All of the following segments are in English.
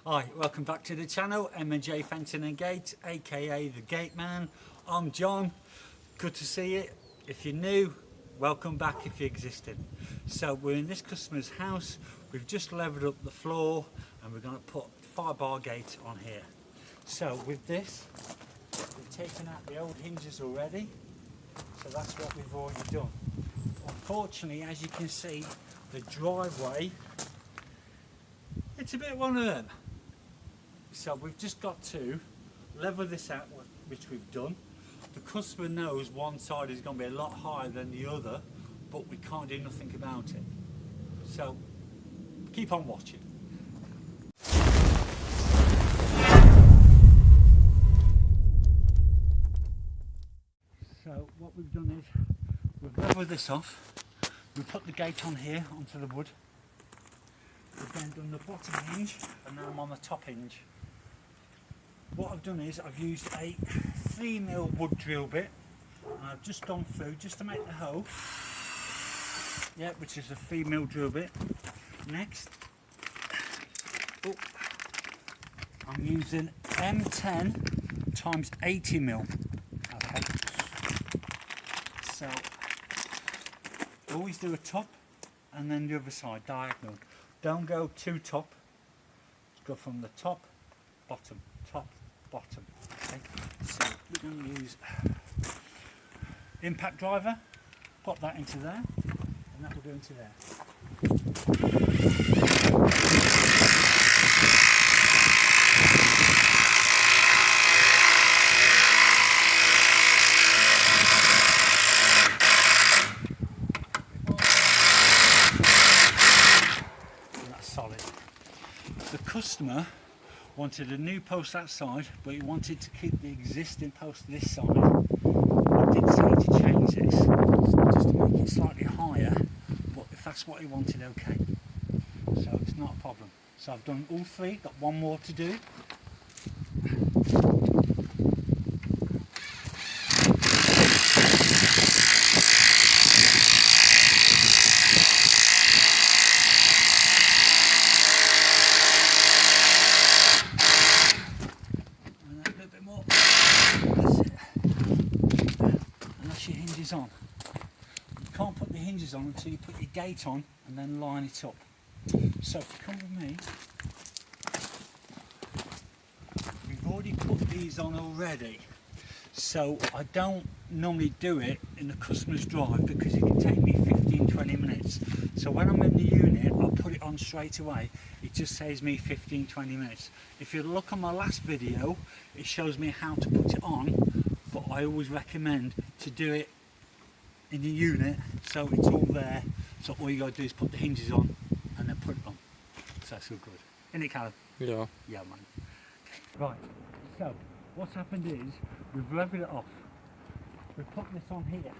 Hi, welcome back to the channel, M&J Fencing and Gate, aka the Gate Man. I'm John, good to see you. If you're new, welcome back if you're existing. So we're in this customer's house, we've just leveled up the floor and we're going to put 5-bar gate on here. So with this, we've taken out the old hinges already, so that's what we've already done. Unfortunately, as you can see, the driveway, it's a bit one of them. So we've just got to level this out, which we've done. The customer knows one side is going to be a lot higher than the other, but we can't do nothing about it. So keep on watching. So what we've done is we've leveled this off. We've put the gate on here onto the wood. We've then done the bottom hinge and now I'm on the top hinge. What I've done is I've used a 3mm wood drill bit and I've just gone through just to make the hole, which is a 3mm drill bit. Next, I'm using M10 times 80mm. Okay, so always do a top and then the other side diagonal. Don't go too top, go from the top, bottom, top, bottom. Okay, so we're going to use impact driver, pop that into there, and that will go into there. The customer wanted a new post that side, but he wanted to keep the existing post this side. I did say to change this just to make it slightly higher, but if that's what he wanted, okay. So it's not a problem. So I've done all three, got one more to do. On. You can't put the hinges on until you put your gate on and then line it up. So if you come with me, we've already put these on already. So I don't normally do it in the customer's drive because it can take me 15-20 minutes. So when I'm in the unit, I'll put it on straight away. It just saves me 15-20 minutes. If you look on my last video, it shows me how to put it on, but I always recommend to do it in the unit so it's all there, so all you gotta do is put the hinges on and then put it on. So that's all good, isn't it, Callum? Yeah. Yeah, man. Right, so what's happened is we've leveled it off, we've put this on here.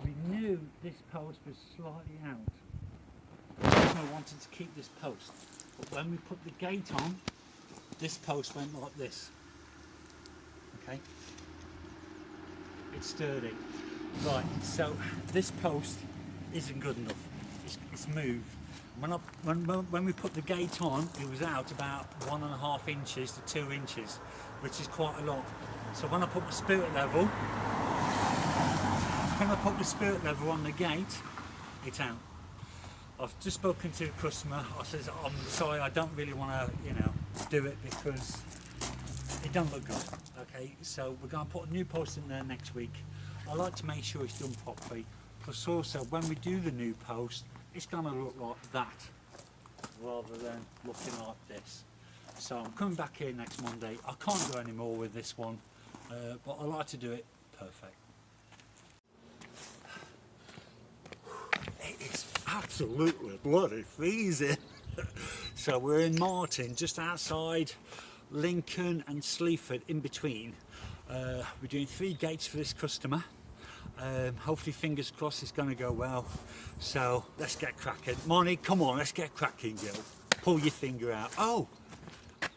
We knew this post was slightly out, so I wanted to keep this post, but when we put the gate on, this post went like this. Okay, it's sturdy. Right, so this post isn't good enough. It's moved. When we put the gate on, it was out about 1.5 inches to 2 inches, which is quite a lot. So when I put the spirit level, on the gate, it's out. I've just spoken to the customer. I says, I'm sorry, I don't really want to, do it because it don't look good. Okay, so we're going to put a new post in there next week. I like to make sure it's done properly, plus also when we do the new post, it's going to look like that rather than looking like this. So I'm coming back here next Monday. I can't do any more with this one, but I like to do it perfect. It is absolutely bloody freezing. So we're in Martin, just outside Lincoln and Sleaford, in between. We're doing 3 gates for this customer. Hopefully, fingers crossed, it's going to go well. So let's get cracking. Moni, come on, let's get cracking, girl. Pull your finger out. Oh,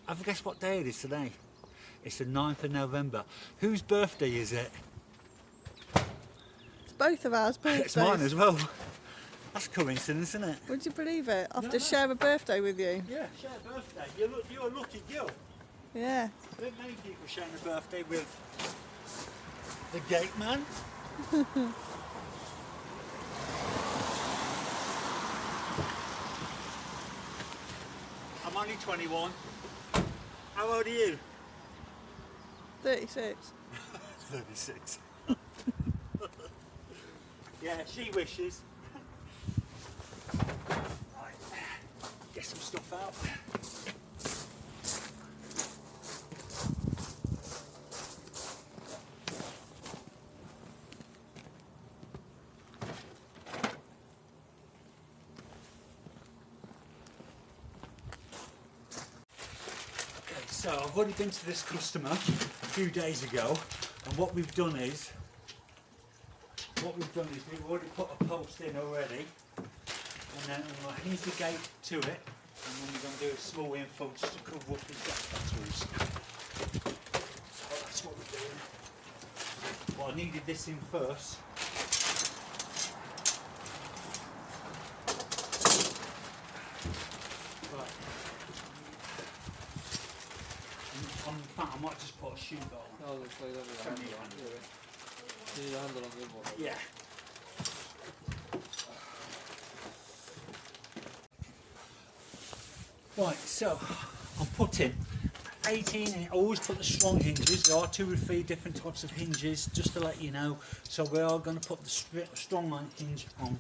have a guess what day it is today? It's the 9th of November. Whose birthday is it? It's both of ours birthdays. It's mine as well. That's a coincidence, isn't it? Would you believe it? I have to No. share a birthday with you. Yeah, share a birthday. You're a lucky girl. Yeah. There aren't many people sharing a birthday with the gate man. I'm only 21. How old are you? 36. 36. Yeah, she wishes. Right, get some stuff out. Okay, so I've already been to this customer a few days ago, and what we've done is we've already put a post in already, and then I'm going to hinge the gate to it, and then we're going to do a small infill just to cover up his gas batteries. So that's what we're doing. Well, I needed this in first. Right. In fact, I might just put a shoe belt on. Oh, looks like that with a handle on. You need a handle on the other one. Yeah. Right, so I'm putting 18 in. I always put the strong hinges. There are 2 or 3 different types of hinges, just to let you know. So we are going to put the strong line hinge on.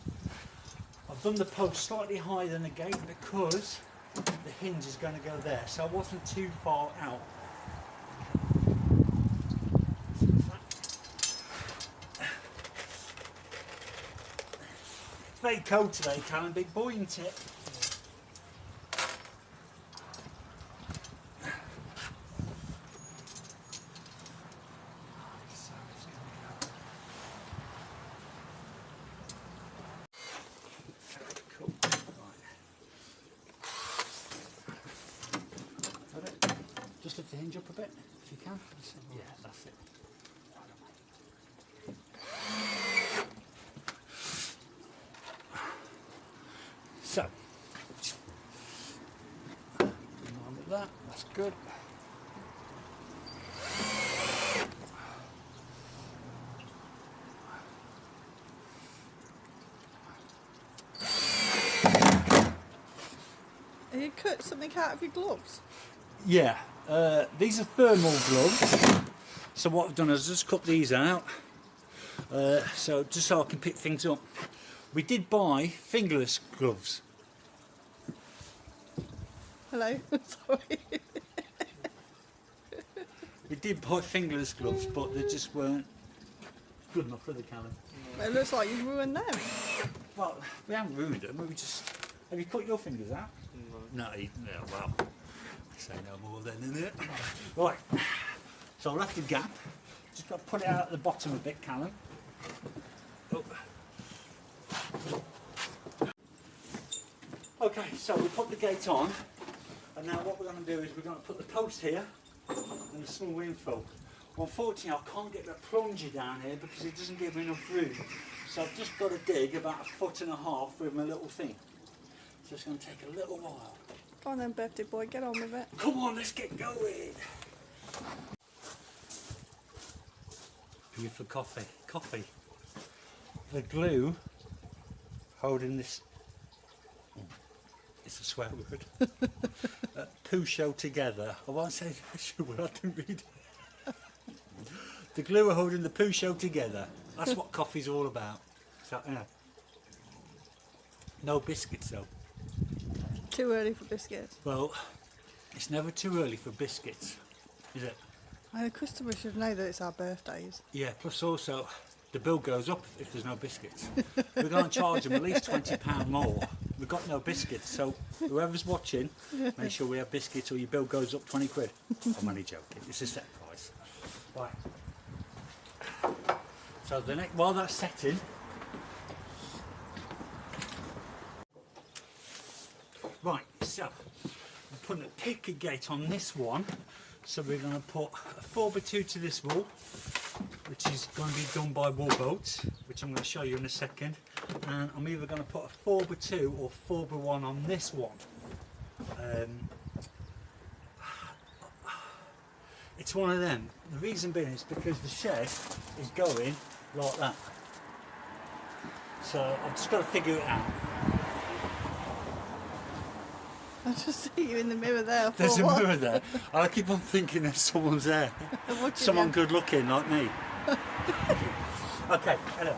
I've done the post slightly higher than the gate because the hinge is going to go there. So I wasn't too far out. It's very cold today, Callum, big boy, isn't it? Cool. Right. Got it? Just lift the hinge up a bit, if you can. Yeah, that's it. So, on with that, that's good. Have you cut something out of your gloves? Yeah, these are thermal gloves. So what I've done is just cut these out. So just so I can pick things up. We did buy fingerless gloves. Hello? Sorry. We did buy fingerless gloves, but they just weren't good enough for the Callum. It looks like you've ruined them. Well, we haven't ruined them. We just. Have you cut your fingers out? No. No, well, say no more then, innit? Right. So I left a gap. Just got to put it out at the bottom a bit, Callum. Oh. Okay, so we put the gate on, and now what we're going to do is we're going to put the post here and a small infill. Unfortunately, I can't get the plunger down here because it doesn't give me enough room. So I've just got to dig about 1.5 feet with my little thing. So it's going to take a little while. Go on then, birthday boy, get on with it. Come on, let's get going. Beautiful coffee. Coffee. The glue holding this. It's a swear word. Poo show together. I won't say that word, I didn't read it. The glue holding the poo show together. That's what coffee's all about. So, yeah. No biscuits though. Too early for biscuits. Well, it's never too early for biscuits, is it? The customer should know that it's our birthdays. Yeah, plus also the bill goes up if there's no biscuits. We're going to charge them at least £20 more. We've got no biscuits, so whoever's watching, make sure we have biscuits or your bill goes up 20 quid. I'm only joking, it's a set price. Right. So the next, while that's setting, right, so I'm putting a picker gate on this one. So we're going to put a 4x2 to this wall, which is going to be done by wall bolts, which I'm going to show you in a second. And and I'm either going to put a 4x2 or 4x1 on this one. It's one of them. The reason being is because the shed is going like that. So I've just got to figure it out. I just see you in the mirror there. There's a what? mirror there. I keep on thinking there's someone's there. Watching Someone you. good looking like me. Okay, anyway.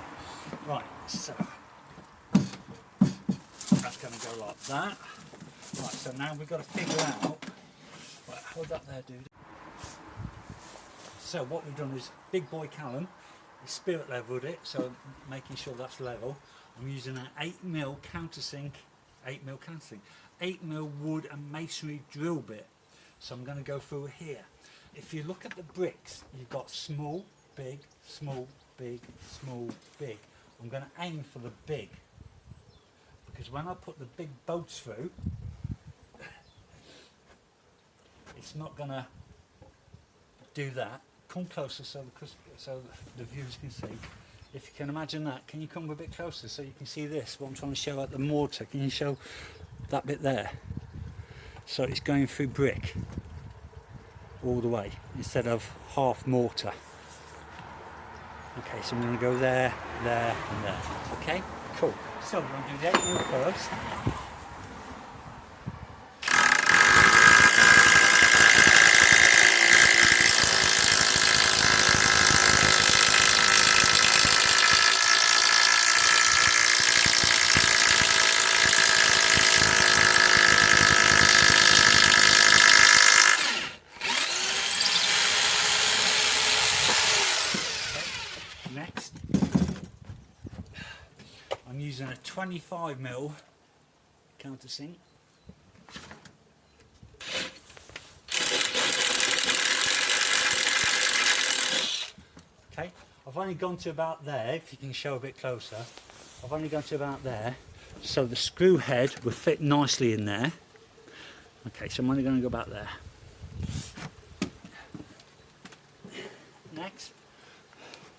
Right, so that's going to go like that. Right, so now we've got to figure out. Right, hold that there, dude. So what we've done is big boy Callum, he spirit leveled it, so making sure that's level. I'm using an 8mm countersink, 8mm wood and masonry drill bit. So I'm going to go through here. If you look at the bricks, you've got small, big, small, big, small, big. I'm going to aim for the big, because when I put the big bolts through, it's not going to do that. Come closer so the viewers can see. If you can imagine that, can you come a bit closer so you can see this? What I'm trying to show at the mortar. Can you show that bit there? So it's going through brick all the way instead of half mortar. Okay, so I'm going to go there, there, and there. Okay, cool. So we're going to do the 8mm first. Next, I'm using a 25mm countersink. Okay, I've only gone to about there, if you can show a bit closer. I've only gone to about there, so the screw head will fit nicely in there. Okay, so I'm only going to go about there. Next,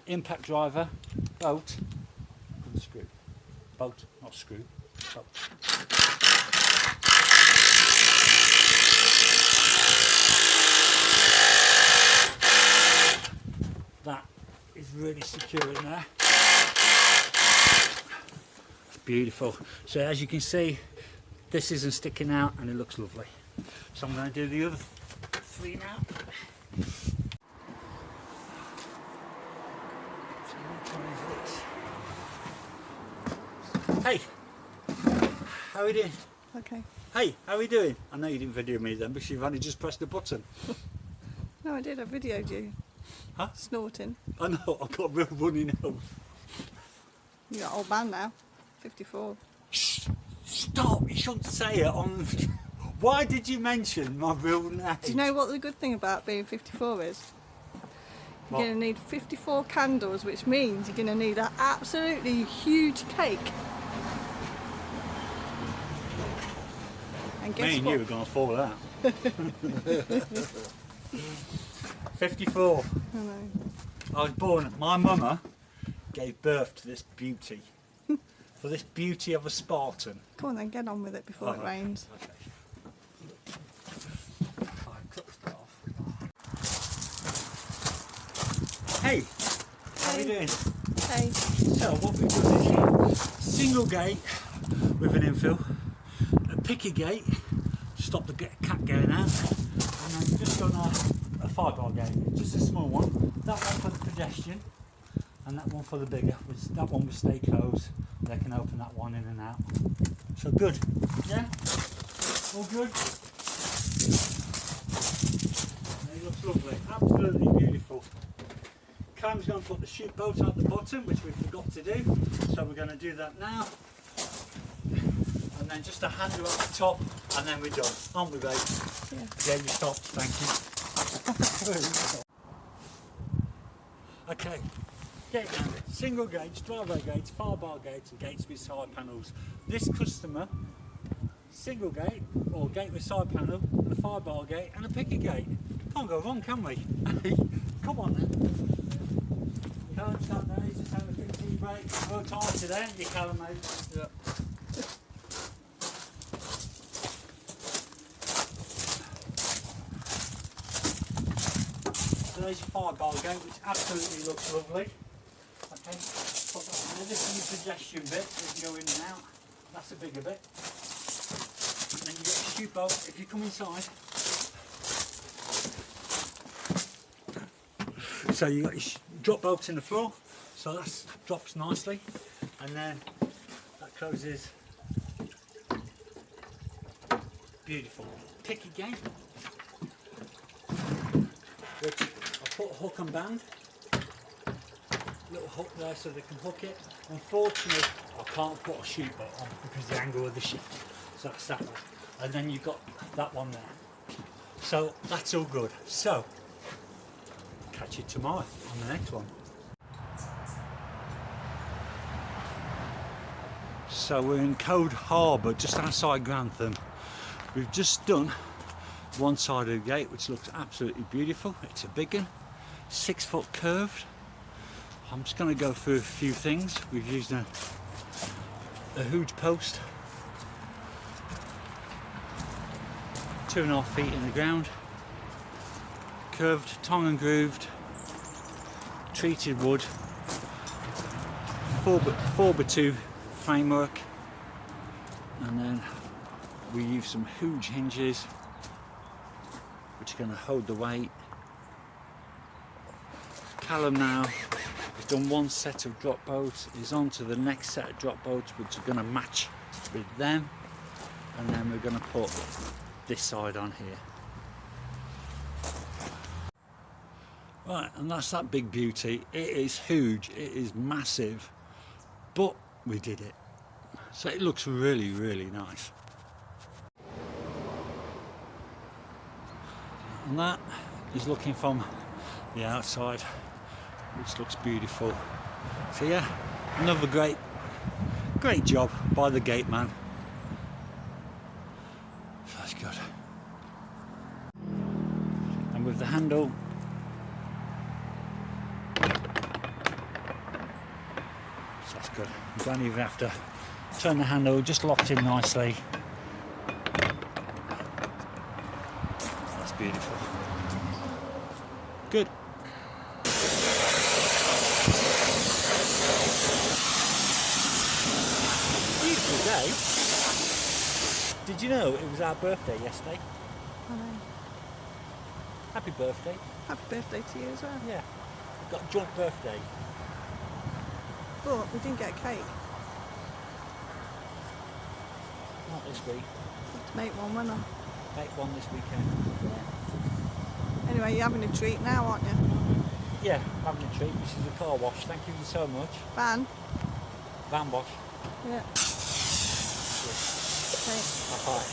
impact driver, bolt, and screw. Bolt, not screw, bolt. That is really secure in there. Beautiful. So as you can see, this isn't sticking out and it looks lovely. So I'm going to do the other three now. Hey, how are we doing? Okay. Hey, how are we doing? I know you didn't video me then, because you've only just pressed the button. No, I did. I videoed you. Huh? Snorting. I know, I've got a real runny nose. You're an old man now. 54. Shh, stop, you shouldn't say it on... Why did you mention my real name? Do you know what the good thing about being 54 is? You're What? going to need 54 candles, which means you're going to need an absolutely huge cake. And guess Me and what? you are going to fall out. 54. I know. I was born, my mama gave birth to this beauty. For this beauty of a Spartan. Come on then, get on with it before it Oh, rains. Okay. Right, cut this bit off. Hey, how are you doing? Hey. So what we've done is single gate with an infill, a picky gate, stop the cat going out, and then just done a 5-bar gate, just a small one. That one for the pedestrian, and that one for the bigger. That one will stay closed. They can open that one in and out. So good, yeah? All good? It looks lovely, absolutely beautiful. Callum's going to put the chute bolt at the bottom, which we forgot to do, so we're going to do that now. And then just a handle at the top, and then we're done, aren't we, babe? Yeah. Yeah, you stopped, thank you. Okay, gate man, single gates, driveway gates, 5-bar gates, and gates with side panels. This customer, single gate, or gate with side panel, and a 5-bar gate, and a picky gate. Can't go wrong, can we? Come on then. Can't stop there, he's just having a quick TV. break. Worked hard today, haven't you, Callum, mate? Yeah. So there's your fire bar gate, which absolutely looks lovely. Okay, put that in there. This is the suggestion bit that can go in and out. That's a bigger bit. And then you get your chute bolt. If you come inside, so you got your drop bolts in the floor, so that drops nicely, and then that closes. Beautiful. Pick again. Which I put a hook and band. Little hook there so they can hook it. Unfortunately, I can't put a chute bolt on because of the angle of the ship. So that's that one. And then you've got that one there. So that's all good. So catch you tomorrow on the next one. So we're in Code Harbour, just outside Grantham. We've just done one side of the gate, which looks absolutely beautiful. It's a big one, 6 foot curved. I'm just going to go through a few things. We've used a hooge post, 2.5 feet in the ground, curved, tongue and grooved, treated wood, 4x2 framework, and then we use some hooge hinges which are going to hold the weight. Callum now has done one set of drop bolts, is on to the next set of drop bolts which are going to match with them, and then we're going to put this side on here. Right, and that's that big beauty. It is huge, it is massive, but we did it. So it looks really, really nice. And that is looking from the outside, which looks beautiful. So yeah, another great job by the gate man. That's good. And with the handle, so that's good. You don't even have to turn the handle, just locked in nicely. That's beautiful. Good. Beautiful day. Did you know it was our birthday yesterday? I know. Happy birthday. Happy birthday to you as well. Yeah. We've got a joint birthday. But we didn't get a cake. Not this week. To make one, wasn't Make one this weekend. I? Anyway, you're having a treat now, aren't you? Yeah, having a treat, which is a car wash. Thank you so much. Van? Van wash. Yeah. Okay. Bye.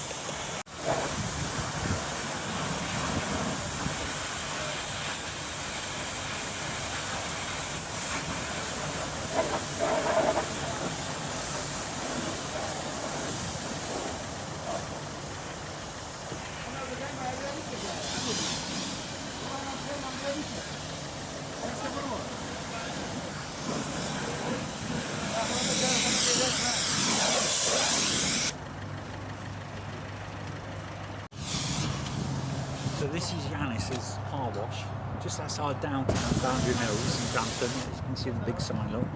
So this is Yanis's car wash, just outside downtown Boundary Mills in Grantham. As you can see the big sign up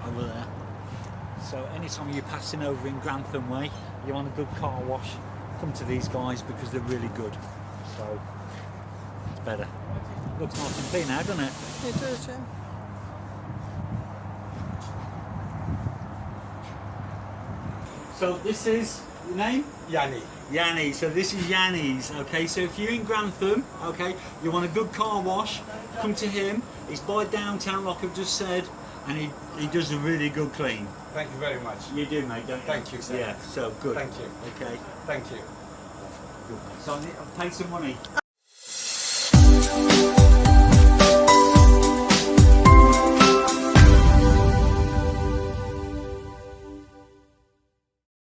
over there. So anytime you're passing over in Grantham Way, you want a good car wash, come to these guys because they're really good. So it's better. Looks nice and clean now, doesn't it? It does, yeah. So this is your name? Yanni. Yanni, so this is Yanni's, okay, so if you're in Grantham, okay, you want a good car wash, come to him. He's by downtown like I've just said, and he does a really good clean. Thank you very much. You do, mate, don't you? Thank you, sir. Yeah, so good. Thank you. Okay, Thank you. good. So I'll pay some money.